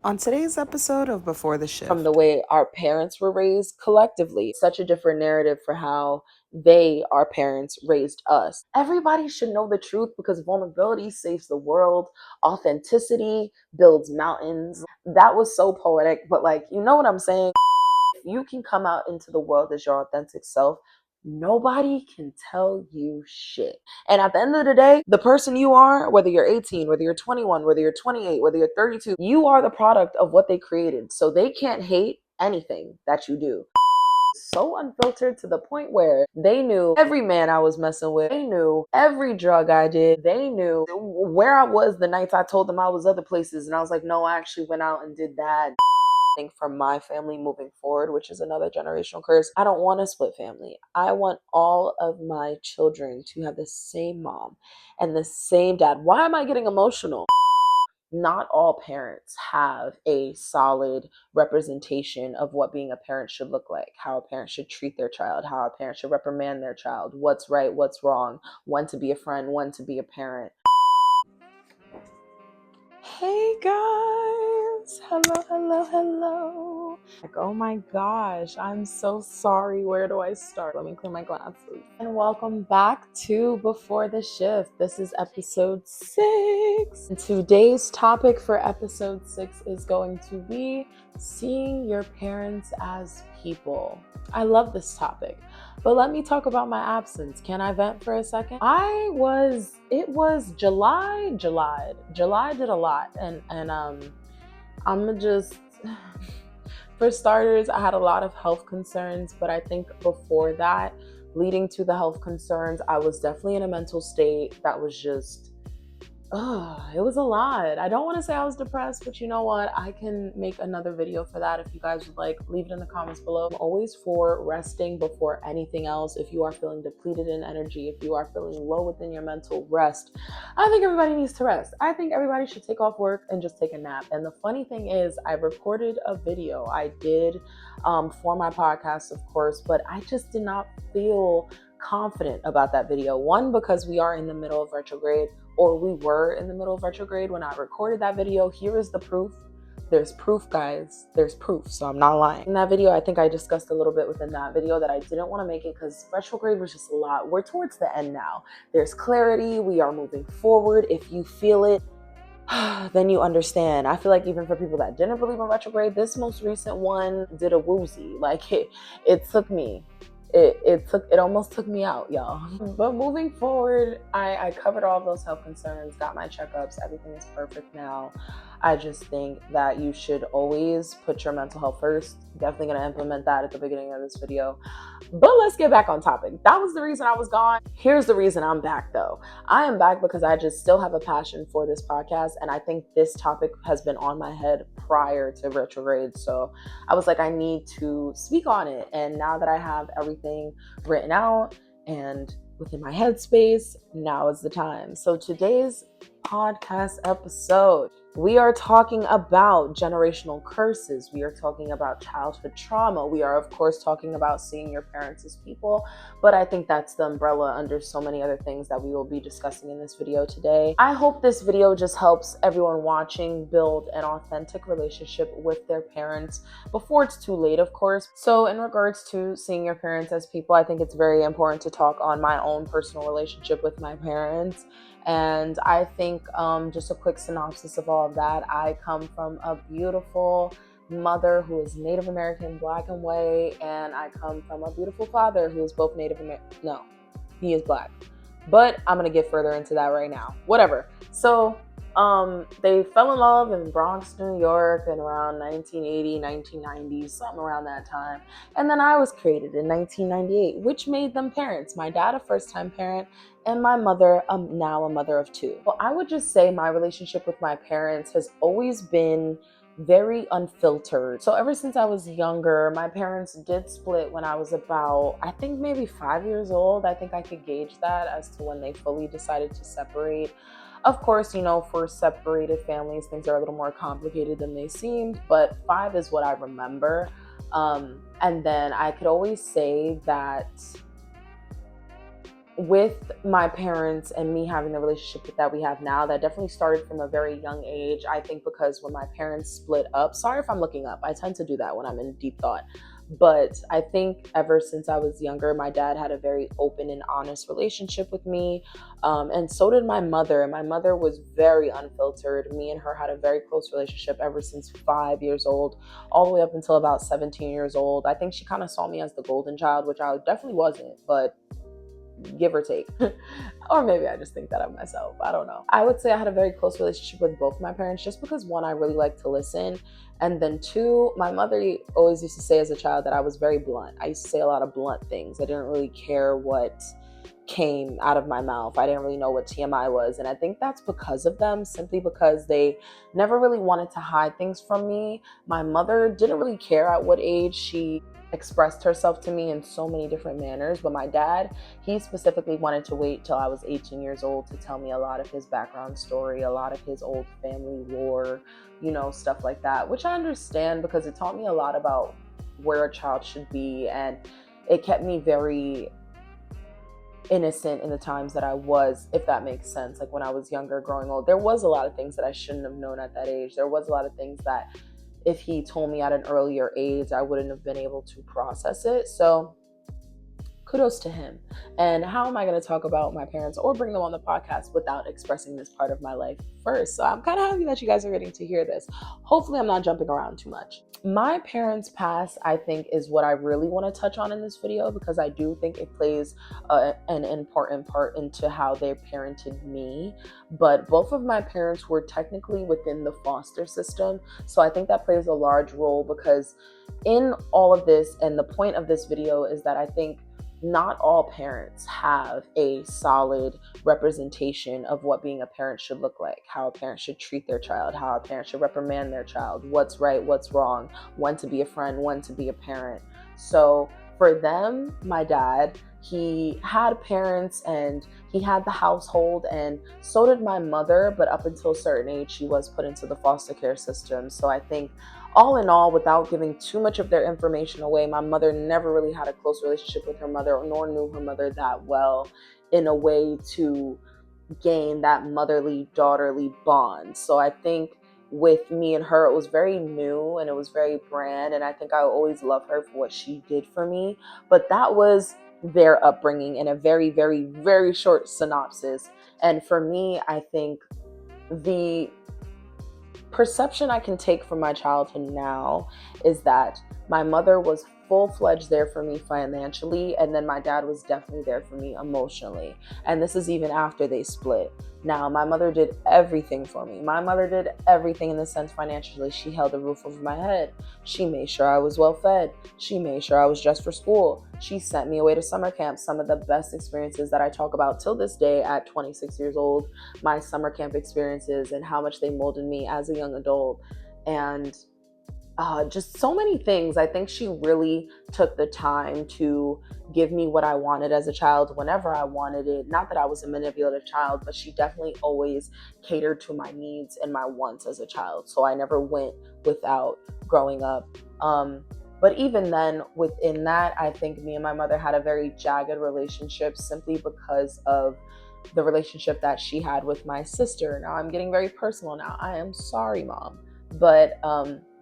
On today's episode of Before the Shift, from the way our parents were raised collectively, such a different narrative for how our parents, raised us. Everybody should know the truth because vulnerability saves the world. Authenticity builds mountains. That was so poetic, but you know what I'm saying? If you can come out into the world as your authentic self, nobody can tell you shit. And at the end of the day, the person you are, whether you're 18, whether you're 21, whether you're 28, whether you're 32, you are the product of what they created. So they can't hate anything that you do. So unfiltered to the point where they knew every man I was messing with. They knew every drug I did. They knew where I was the nights I told them I was other places. And I was like, no, I actually went out and did that. For my family moving forward, which is another generational curse, I don't want a split family. I want all of my children to have the same mom and the same dad. Why am I getting emotional? Not all parents have a solid representation of what being a parent should look like, how a parent should treat their child, how a parent should reprimand their child, what's right, what's wrong, when to be a friend, when to be a parent. Hey guys, hello. Oh my gosh, I'm so sorry. Where do I start? Let me clean my glasses. And welcome back to Before the Shift. This is episode 6. And today's topic for episode 6 is going to be seeing your parents as people. I love this topic. But let me talk about my absence. Can I vent for a second? It was July did a lot. And I'm just, for starters, I had a lot of health concerns, but I think before that, leading to the health concerns, I was definitely in a mental state that was just, it was a lot. I don't want to say I was depressed, but you know what? I can make another video for that if you guys would like. Leave it in the comments below. I'm always for resting before anything else. If you are feeling depleted in energy, if you are feeling low within your mental, rest. I think everybody needs to rest. I think everybody should take off work and just take a nap. And the funny thing is, I recorded a video. I did for my podcast, of course, but I just did not feel confident about that video. One, because we are in the middle of retrograde, or we were in the middle of retrograde when I recorded that video. Here is the proof. There's proof, guys. There's proof, so I'm not lying. In that video, I think I discussed a little bit within that video that I didn't want to make it because retrograde was just a lot. We're towards the end now. There's clarity. We are moving forward. If you feel it, then you understand. I feel like even for people that didn't believe in retrograde, this most recent one did a woozy. It took me. It almost took me out, y'all. But moving forward, I covered all those health concerns, got my checkups, everything is perfect now. I just think that you should always put your mental health first. Definitely gonna implement that at the beginning of this video. But let's get back on topic. That was the reason I was gone. Here's the reason I'm back though. I am back because I just still have a passion for this podcast, and I think this topic has been on my head prior to retrograde. So I was like, I need to speak on it. And now that I have everything written out and within my headspace, now is the time. So today's podcast episode, we are talking about generational curses. We are talking about childhood trauma. We are, of course, talking about seeing your parents as people, but I think that's the umbrella under so many other things that we will be discussing in this video today. I hope this video just helps everyone watching build an authentic relationship with their parents before it's too late, of course. So in regards to seeing your parents as people, I think it's very important to talk on my own personal relationship with my parents. And I think just a quick synopsis of all of that. I come from a beautiful mother who is Native American, Black and white, and I come from a beautiful father who is both Native American. No, he is Black. But I'm going to get further into that right now. Whatever. So they fell in love in Bronx, New York in around 1980, 1990, something around that time. And then I was created in 1998, which made them parents. My dad, a first-time parent, and my mother, now a mother of 2. Well, I would just say my relationship with my parents has always been very unfiltered. So ever since I was younger, my parents did split when I was about, I think maybe 5 years old. I think I could gauge that as to when they fully decided to separate. Of course, you know, for separated families, things are a little more complicated than they seemed, but 5 is what I remember. And then I could always say that with my parents and me having the relationship that we have now, that definitely started from a very young age. I think because when my parents split up, sorry if I'm looking up, I tend to do that when I'm in deep thought. But I think ever since I was younger, my dad had a very open and honest relationship with me. And so did my mother. My mother was very unfiltered. Me and her had a very close relationship ever since 5 years old, all the way up until about 17 years old. I think she kind of saw me as the golden child, which I definitely wasn't, but give or take. Or maybe I just think that of myself. I don't know. I would say I had a very close relationship with both my parents just because, one, I really like to listen. And then two, my mother always used to say as a child that I was very blunt. I used to say a lot of blunt things. I didn't really care what came out of my mouth. I didn't really know what TMI was. And I think that's because of them, simply because they never really wanted to hide things from me. My mother didn't really care at what age she expressed herself to me in so many different manners. But my dad, he specifically wanted to wait till I was 18 years old to tell me a lot of his background story, a lot of his old family lore, stuff like that, which I understand because it taught me a lot about where a child should be. And it kept me very innocent in the times that I was, if that makes sense. Like when I was younger, growing old, there was a lot of things that I shouldn't have known at that age. There was a lot of things that if he told me at an earlier age, I wouldn't have been able to process it. So kudos to him. And how am I going to talk about my parents or bring them on the podcast without expressing this part of my life first? So I'm kind of happy that you guys are getting to hear this. Hopefully I'm not jumping around too much. My parents' past, I think, is what I really want to touch on in this video, because I do think it plays an important part into how they parented me. But both of my parents were technically within the foster system. So I think that plays a large role, because in all of this, and the point of this video is that I think not all parents have a solid representation of what being a parent should look like, how a parent should treat their child, how a parent should reprimand their child, what's right, what's wrong, when to be a friend, when to be a parent. So for them, my dad, he had parents and he had the household, and so did my mother, but up until a certain age, she was put into the foster care system. So I think all in all, without giving too much of their information away, my mother never really had a close relationship with her mother, nor knew her mother that well in a way to gain that motherly daughterly bond. So I think with me and her, it was very new and it was very brand, and I think I always love her for what she did for me. But that was their upbringing in a very, very, very short synopsis. And for me, I think the perception I can take from my childhood now is that my mother was full-fledged there for me financially, and then my dad was definitely there for me emotionally. And this is even after they split. Now, my mother did everything for me. My mother did everything in the sense financially. She held a roof over my head. She made sure I was well fed. She made sure I was dressed for school. She sent me away to summer camp. Some of the best experiences that I talk about till this day at 26 years old, my summer camp experiences and how much they molded me as a young adult. And just so many things. I think she really took the time to give me what I wanted as a child whenever I wanted it. Not that I was a manipulative child, but she definitely always catered to my needs and my wants as a child. So I never went without growing up. But even then, within that, I think me and my mother had a very jagged relationship simply because of the relationship that she had with my sister. Now I'm getting very personal now. I am sorry, Mom. But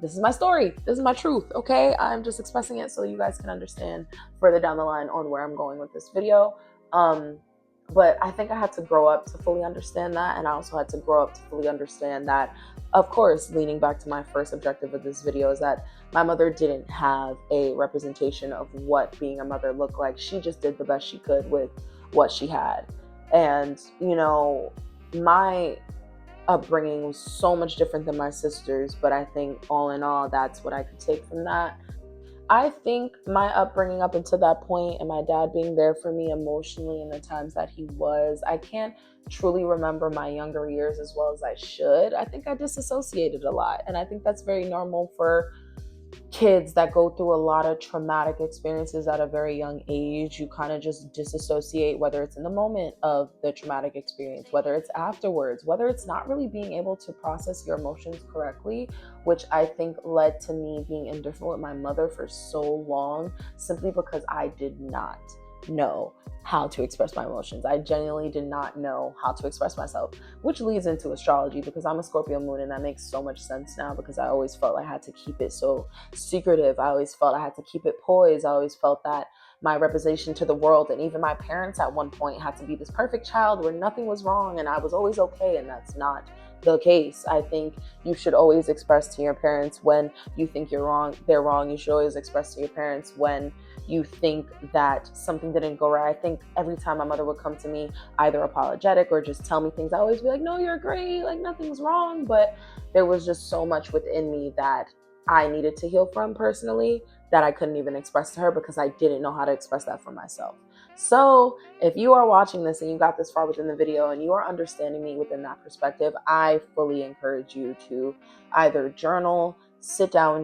this is my story. This is my truth, okay? I'm just expressing it so you guys can understand further down the line on where I'm going with this video. But I think I had to grow up to fully understand that. And I also had to grow up to fully understand that, of course, leaning back to my first objective of this video, is that my mother didn't have a representation of what being a mother looked like. She just did the best she could with what she had. And, my upbringing was so much different than my sister's, but I think all in all, that's what I could take from that. I think my upbringing up until that point, and my dad being there for me emotionally in the times that he was, I can't truly remember my younger years as well as I should. I think I disassociated a lot, and I think that's very normal for kids that go through a lot of traumatic experiences at a very young age. You kind of just disassociate, whether it's in the moment of the traumatic experience, whether it's afterwards, whether it's not really being able to process your emotions correctly, which I think led to me being indifferent with my mother for so long, simply because I did not. know how to express my emotions. I genuinely did not know how to express myself, which leads into astrology, because I'm a Scorpio moon, and that makes so much sense now, because I always felt I had to keep it so secretive. I always felt I had to keep it poised. I always felt that my representation to the world, and even my parents at one point, had to be this perfect child where nothing was wrong and I was always okay, and that's not the case. I think you should always express to your parents when you think you're wrong, they're wrong. You should always express to your parents when you think that something didn't go right. I think every time my mother would come to me, either apologetic or just tell me things, I always be like, no, you're great, like nothing's wrong. But there was just so much within me that I needed to heal from personally, that I couldn't even express to her, because I didn't know how to express that for myself. So if you are watching this and you got this far within the video and you are understanding me within that perspective, I fully encourage you to either journal, sit down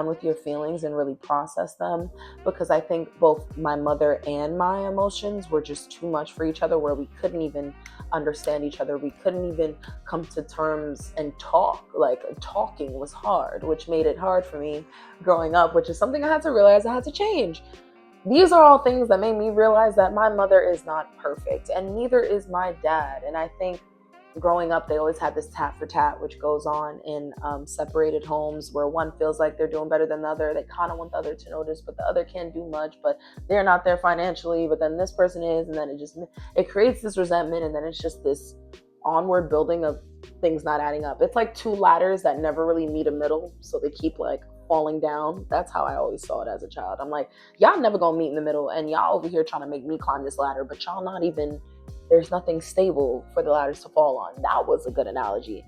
with your feelings and really process them, because I think both my mother and my emotions were just too much for each other, where we couldn't even understand each other. We couldn't even come to terms and talk. Like, talking was hard, which made it hard for me growing up, which is something I had to realize I had to change. These are all things that made me realize that my mother is not perfect, and neither is my dad. And I think growing up, they always had this tat for tat, which goes on in separated homes, where one feels like they're doing better than the other. They kind of want the other to notice, but the other can't do much, but they're not there financially, but then this person is. And then it creates this resentment, and then it's just this onward building of things not adding up. It's like two ladders that never really meet a middle, so they keep like falling down. That's how I always saw it as a child. I'm like, y'all never gonna meet in the middle, and y'all over here trying to make me climb this ladder, but y'all not even, there's nothing stable for the ladders to fall on. That was a good analogy.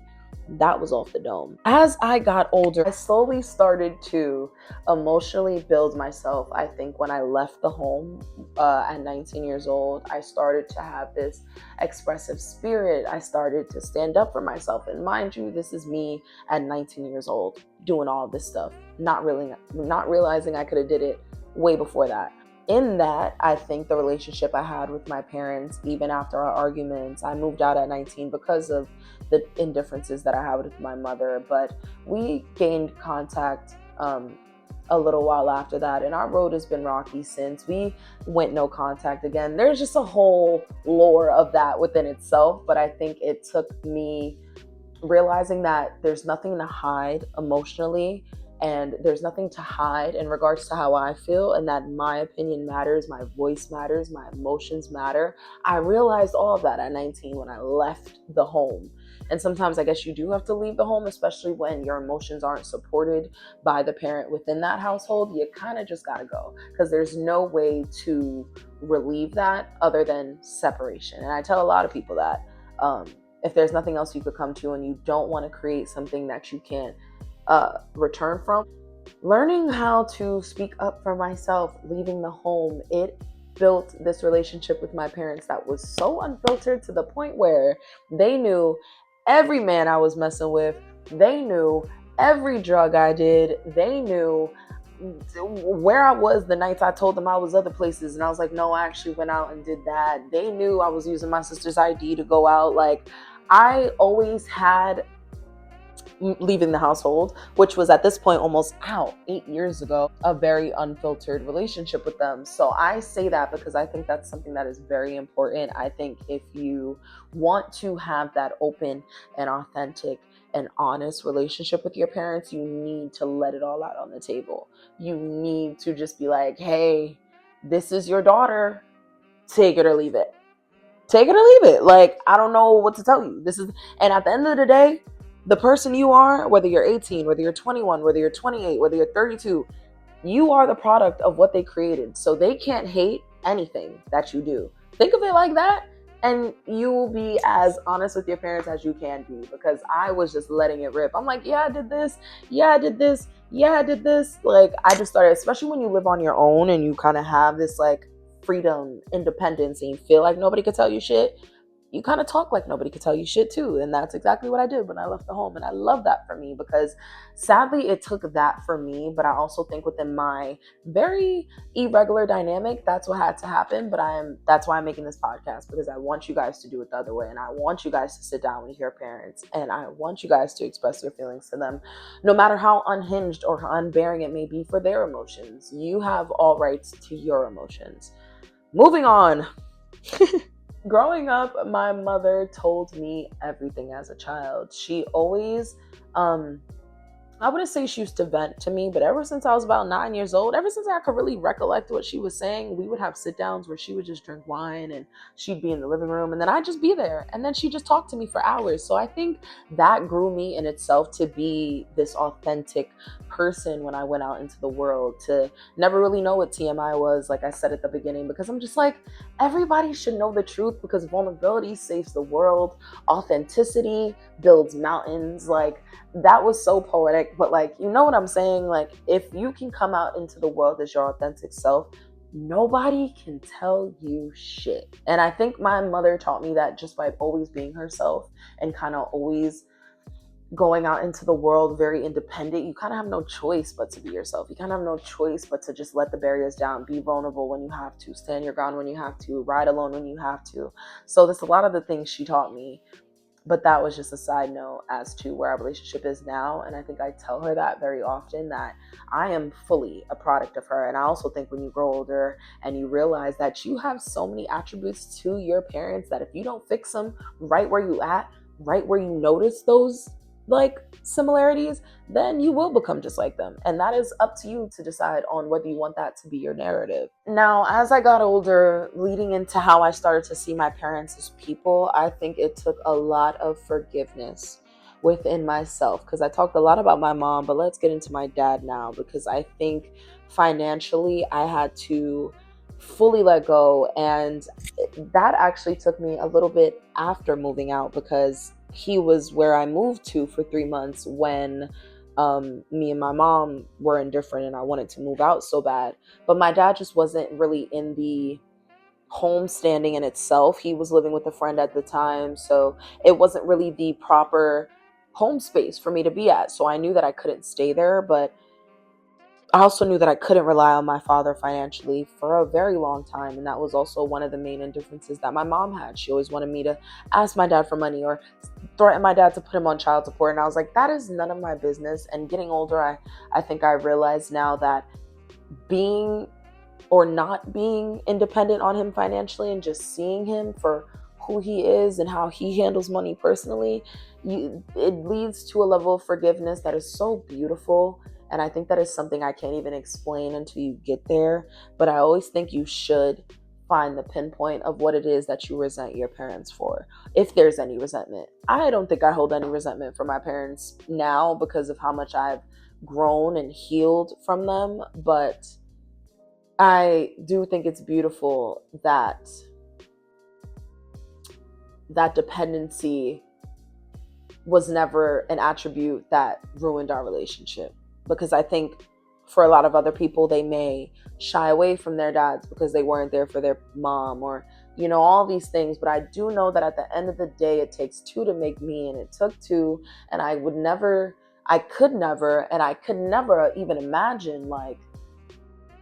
That was off the dome. As I got older, I slowly started to emotionally build myself. I think when I left the home at 19 years old, I started to have this expressive spirit. I started to stand up for myself. And mind you, this is me at 19 years old doing all this stuff, not realizing I could have did it way before that. In that, I think the relationship I had with my parents, even after our arguments, I moved out at 19 because of the indifferences that I had with my mother, but we gained contact a little while after that, and our road has been rocky since. We went no contact again. There's just a whole lore of that within itself, but I think it took me realizing that there's nothing to hide emotionally, and there's nothing to hide in regards to how I feel, and that my opinion matters, my voice matters, my emotions matter. I realized all of that at 19 when I left the home. And sometimes I guess you do have to leave the home, especially when your emotions aren't supported by the parent within that household. You kind of just gotta go, because there's no way to relieve that other than separation. And I tell a lot of people that if there's nothing else you could come to, and you don't want to create something that you can't return from, learning how to speak up for myself, leaving the home, it built this relationship with my parents that was so unfiltered, to the point where they knew every man I was messing with. They knew every drug I did. They knew where I was the nights I told them I was other places, and I was like, no, I actually went out and did that. They knew I was using my sister's ID to go out. Like, I always had, leaving the household, which was at this point almost 8 years ago, a very unfiltered relationship with them. So I say that because I think that's something that is very important. I think if you want to have that open and authentic and honest relationship with your parents, you need to let it all out on the table. You need to just be like, hey, this is your daughter, take it or leave it. Take it or leave it. Like, I don't know what to tell you. And at the end of the day, the person you are, whether you're 18, whether you're 21, whether you're 28, whether you're 32, you are the product of what they created. So they can't hate anything that you do. Think of it like that, and you will be as honest with your parents as you can be, because I was just letting it rip. I'm like, yeah, I did this. Yeah, I did this. Yeah, I did this. Like, I just started, especially when you live on your own and you kind of have this like freedom, independence, and you feel like nobody could tell you shit. You kind of talk like nobody could tell you shit too. And that's exactly what I did when I left the home. And I love that for me, because sadly it took that for me. But I also think within my very irregular dynamic, that's what had to happen. But that's why I'm making this podcast, because I want you guys to do it the other way. And I want you guys to sit down with your parents, and I want you guys to express your feelings to them, no matter how unhinged or unbearing it may be for their emotions. You have all rights to your emotions. Moving on. Growing up, my mother told me everything as a child. She always, I wouldn't say she used to vent to me, but ever since I was about 9 years old, ever since I could really recollect what she was saying, we would have sit downs where she would just drink wine and she'd be in the living room and then I'd just be there and then she'd just talk to me for hours. So I think that grew me in itself to be this authentic person when I went out into the world, to never really know what TMI was, like I said at the beginning, because I'm just like, everybody should know the truth because vulnerability saves the world, authenticity builds mountains. Like, that was so poetic, but like, you know what I'm saying? Like, if you can come out into the world as your authentic self, nobody can tell you shit. And I think my mother taught me that just by always being herself and kind of always going out into the world very independent. You kind of have no choice but to be yourself. You kind of have no choice but to just let the barriers down, be vulnerable when you have to, stand your ground when you have to, ride alone when you have to. So there's a lot of the things she taught me. But that was just a side note as to where our relationship is now. And I think I tell her that very often, that I am fully a product of her. And I also think when you grow older and you realize that you have so many attributes to your parents that if you don't fix them right where you at, right where you notice those like similarities, then you will become just like them. And that is up to you to decide on whether you want that to be your narrative. Now, as I got older, leading into how I started to see my parents as people, I think it took a lot of forgiveness within myself, because I talked a lot about my mom, but let's get into my dad now, because I think financially I had to fully let go. And that actually took me a little bit after moving out, because he was where I moved to for 3 months when me and my mom were indifferent and I wanted to move out so bad. But my dad just wasn't really in the home standing in itself. He was living with a friend at the time, so it wasn't really the proper home space for me to be at. So I knew that I couldn't stay there, but I also knew that I couldn't rely on my father financially for a very long time. And that was also one of the main indifferences that my mom had. She always wanted me to ask my dad for money or threaten my dad to put him on child support. And I was like, that is none of my business. And getting older, I think I realized now that being or not being independent on him financially and just seeing him for who he is and how he handles money personally, it leads to a level of forgiveness that is so beautiful. And I think that is something I can't even explain until you get there. But I always think you should find the pinpoint of what it is that you resent your parents for, if there's any resentment. I don't think I hold any resentment for my parents now because of how much I've grown and healed from them. But I do think it's beautiful that dependency was never an attribute that ruined our relationship. Because I think for a lot of other people, they may shy away from their dads because they weren't there for their mom, or, you know, all these things. But I do know that at the end of the day, it takes two to make me, and it took two. And I could never even imagine like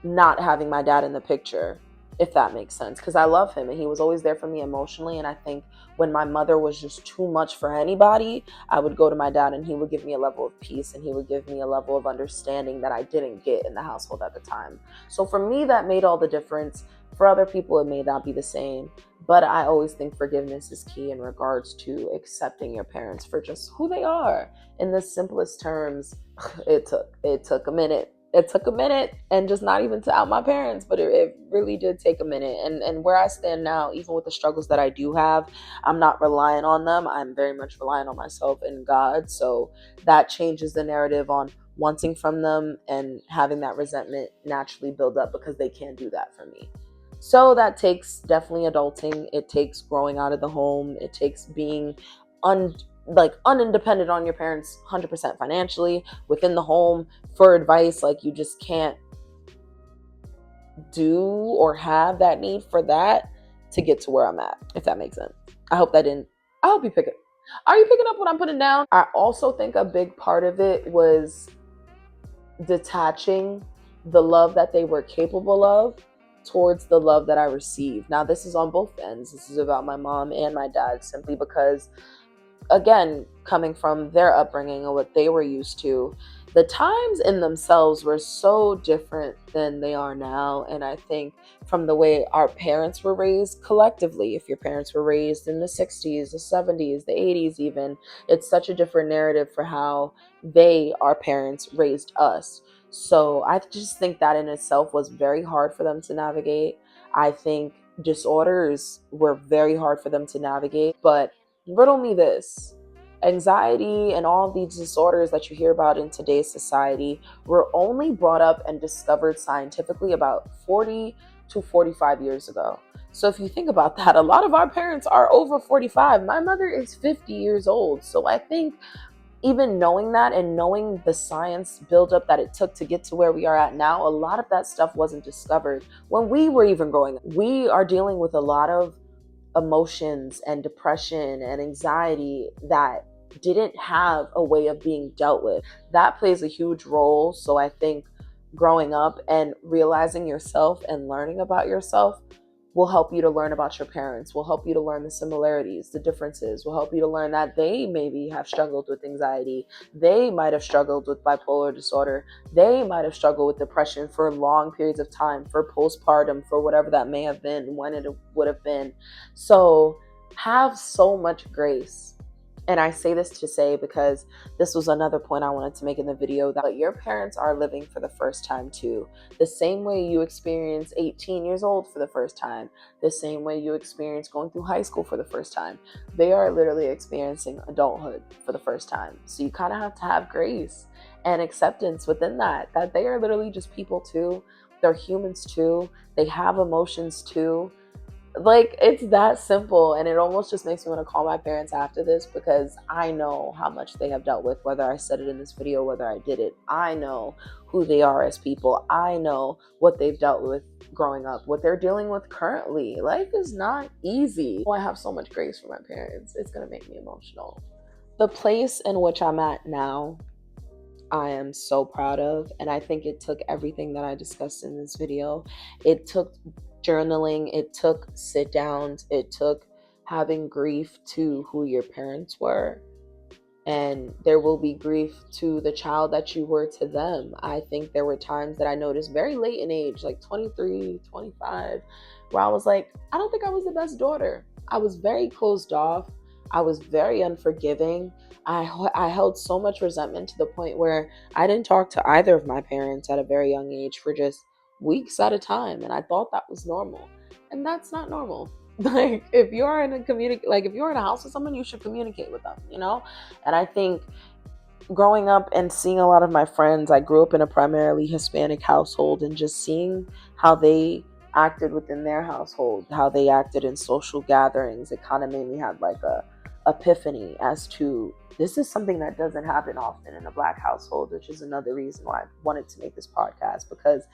not having my dad in the picture, if that makes sense, because I love him and he was always there for me emotionally. And I think when my mother was just too much for anybody, I would go to my dad and he would give me a level of peace and he would give me a level of understanding that I didn't get in the household at the time. So for me, that made all the difference. For other people, it may not be the same, but I always think forgiveness is key in regards to accepting your parents for just who they are. In the simplest terms, it took a minute. It took a minute, and just not even to out my parents, but it really did take a minute. And where I stand now, even with the struggles that I do have, I'm not relying on them. I'm very much relying on myself and God. So that changes the narrative on wanting from them and having that resentment naturally build up because they can't do that for me. So that takes definitely adulting. It takes growing out of the home. It takes being unindependent on your parents 100% financially within the home for advice. Like, you just can't do or have that need for that to get to where I'm at, if that makes sense. I hope you pick it. Are you picking up what I'm putting down? I also think a big part of it was detaching the love that they were capable of towards the love that I received. Now, this is on both ends. This is about my mom and my dad, simply because, again, coming from their upbringing and what they were used to, the times in themselves were so different than they are now. And I think from the way our parents were raised collectively, if your parents were raised in the 60s, the 70s, the 80s, even, it's such a different narrative for how our parents, raised us. So I just think that in itself was very hard for them to navigate. I think disorders were very hard for them to navigate. But riddle me this: anxiety and all these disorders that you hear about in today's society were only brought up and discovered scientifically about 40 to 45 years ago. So if you think about that, a lot of our parents are over 45. My mother is 50 years old. So I think even knowing that and knowing the science buildup that it took to get to where we are at now, a lot of that stuff wasn't discovered when we were even growing up. We are dealing with a lot of emotions and depression and anxiety that didn't have a way of being dealt with. That plays a huge role. So I think growing up and realizing yourself and learning about yourself will help you to learn about your parents, will help you to learn the similarities, the differences, will help you to learn that they maybe have struggled with anxiety, they might have struggled with bipolar disorder, they might have struggled with depression for long periods of time, for postpartum, for whatever that may have been, when it would have been. So have so much grace. And I say this to say, because this was another point I wanted to make in the video, that your parents are living for the first time too. The same way you experience 18 years old for the first time, the same way you experience going through high school for the first time, they are literally experiencing adulthood for the first time. So you kind of have to have grace and acceptance within that they are literally just people too. They're humans too. They have emotions too. Like, it's that simple. And it almost just makes me want to call my parents after this, because I know how much they have dealt with, whether I said it in this video, whether I did it. I know who they are as people. I know what they've dealt with growing up, what they're dealing with currently. Life is not easy. I have so much grace for my parents. It's going to make me emotional. The place in which I'm at now, I am so proud of. And I think it took everything that I discussed in this video. It took journaling, it took sit downs, it took having grief to who your parents were. And there will be grief to the child that you were to them. I think there were times that I noticed very late in age, like 23, 25, where I was like, I don't think I was the best daughter. I was very closed off. I was very unforgiving. I held so much resentment to the point where I didn't talk to either of my parents at a very young age for just weeks at a time. And I thought that was normal. And that's not normal. Like, if you're in a house with someone, you should communicate with them, And I think growing up and seeing a lot of my friends, I grew up in a primarily Hispanic household, and just seeing how they acted within their household, how they acted in social gatherings, it kind of made me have like a epiphany as to, this is something that doesn't happen often in a Black household, which is another reason why I wanted to make this podcast. Because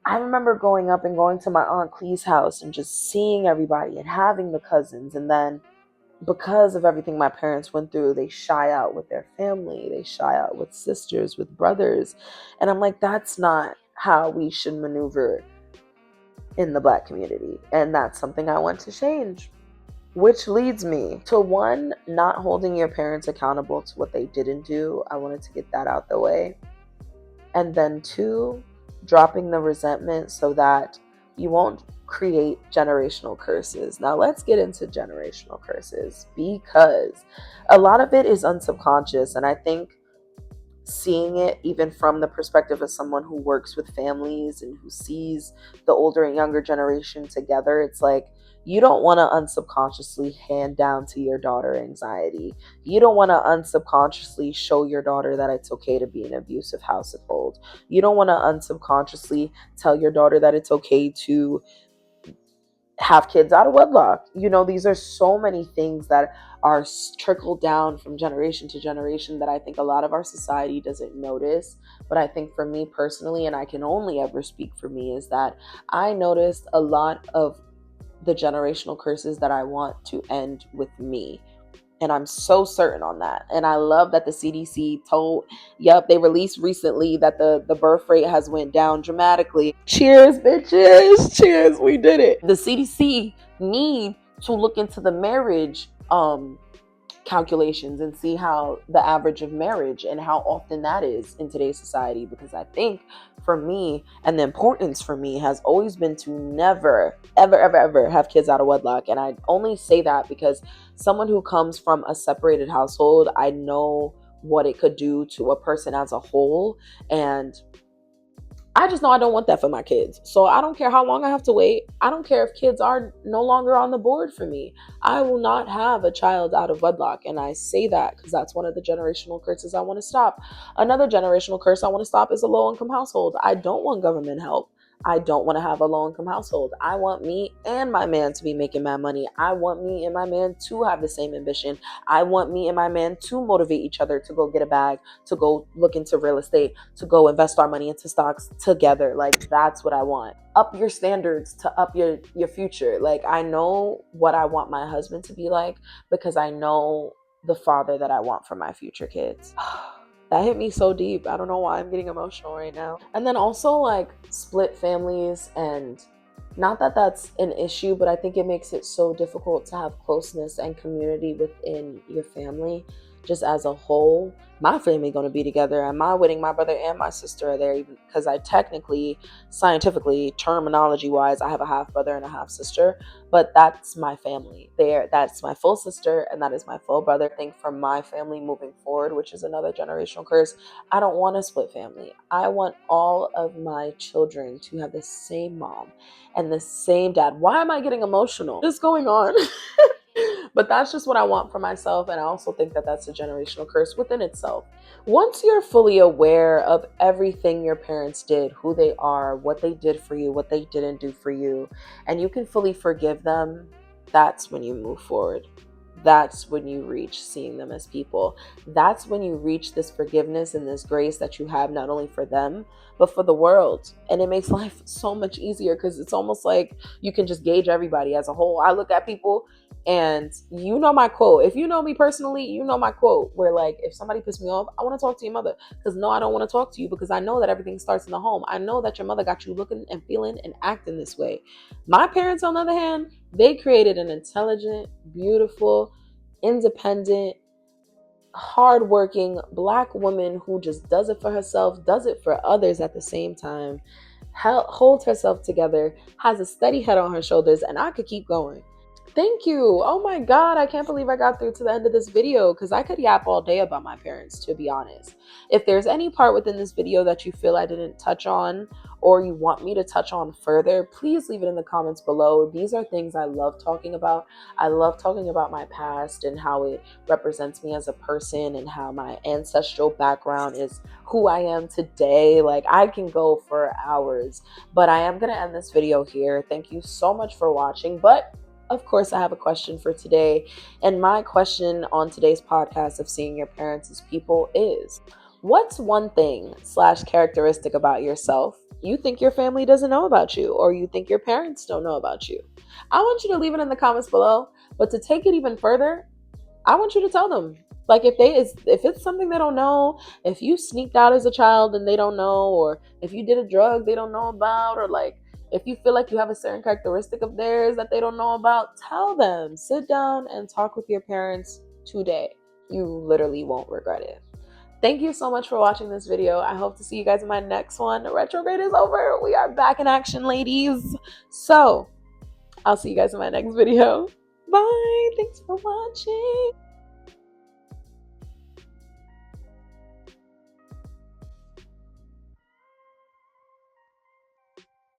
I remember growing up and going to my Aunt Clee's house and just seeing everybody and having the cousins. And then because of everything my parents went through, they shy out with their family. They shy out with sisters, with brothers. And I'm like, that's not how we should maneuver in the Black community. And that's something I want to change. Which leads me to, one, not holding your parents accountable to what they didn't do. I wanted to get that out the way. And then two, dropping the resentment so that you won't create generational curses. Now let's get into generational curses, because a lot of it is unsubconscious. And I think seeing it even from the perspective of someone who works with families and who sees the older and younger generation together, it's like, you don't want to unsubconsciously hand down to your daughter anxiety. You don't want to unsubconsciously show your daughter that it's okay to be in an abusive household. You don't want to unsubconsciously tell your daughter that it's okay to have kids out of wedlock. These are so many things that are trickled down from generation to generation that I think a lot of our society doesn't notice. But I think for me personally, and I can only ever speak for me, is that I noticed a lot of the generational curses that I want to end with me. And I'm so certain on that. And I love that the CDC they released recently that the birth rate has went down dramatically. Cheers, bitches. Cheers. We did it. The CDC need to look into the marriage calculations and see how the average of marriage and how often that is in today's society. Because I think for me, and the importance for me has always been to never, ever, ever, ever have kids out of wedlock. And I only say that because someone who comes from a separated household, I know what it could do to a person as a whole. And I just know I don't want that for my kids. So I don't care how long I have to wait. I don't care if kids are no longer on the board for me. I will not have a child out of wedlock. And I say that because that's one of the generational curses I want to stop. Another generational curse I want to stop is a low income household. I don't want government help. I don't want to have a low income household. I want me and my man to be making my money. I want me and my man to have the same ambition. I want me and my man to motivate each other to go get a bag, to go look into real estate, to go invest our money into stocks together. Like, that's what I want. Up your standards to up your future. Like, I know what I want my husband to be like because I know the father that I want for my future kids. That hit me so deep. I don't know why I'm getting emotional right now. And then also, like, split families, and not that that's an issue, but I think it makes it so difficult to have closeness and community within your family just as a whole. My family going to be together. At my wedding, my brother and my sister are there, even because I technically, scientifically, terminology wise, I have a half brother and a half sister, but that's my family there. That's my full sister and that is my full brother. I think for my family moving forward, which is another generational curse, I don't want a split family. I want all of my children to have the same mom and the same dad. Why am I getting emotional? What's going on? But that's just what I want for myself. And I also think that that's a generational curse within itself. Once you're fully aware of everything your parents did, who they are, what they did for you, what they didn't do for you, and you can fully forgive them, that's when you move forward. That's when you reach seeing them as people. That's when you reach this forgiveness and this grace that you have not only for them, but for the world. And it makes life so much easier because it's almost like you can just gauge everybody as a whole. I look at people, and you know my quote. If you know me personally, you know my quote where, like, if somebody pissed me off, I want to talk to your mother. Because no, I don't want to talk to you because I know that everything starts in the home. I know that your mother got you looking and feeling and acting this way. My parents, on the other hand, they created an intelligent, beautiful, independent, hardworking Black woman who just does it for herself, does it for others at the same time, holds herself together, has a steady head on her shoulders, and I could keep going. Thank you. Oh my God, I can't believe I got through to the end of this video because I could yap all day about my parents, to be honest. If there's any part within this video that you feel I didn't touch on or you want me to touch on further, please leave it in the comments below. These are things I love talking about. I love talking about my past and how it represents me as a person and how my ancestral background is who I am today. Like, I can go for hours, but I am going to end this video here. Thank you so much for watching. But of course, I have a question for today. And my question on today's podcast of Seeing Your Parents as People is, what's one thing / characteristic about yourself you think your family doesn't know about you, or you think your parents don't know about you? I want you to leave it in the comments below. But to take it even further, I want you to tell them. Like, if it's something they don't know, if you sneaked out as a child and they don't know, or if you did a drug they don't know about, or like if you feel like you have a certain characteristic of theirs that they don't know about, tell them. Sit down and talk with your parents today. You literally won't regret it. Thank you so much for watching this video. I hope to see you guys in my next one. Retrograde is over. We are back in action, ladies. So I'll see you guys in my next video. Bye. Thanks for watching.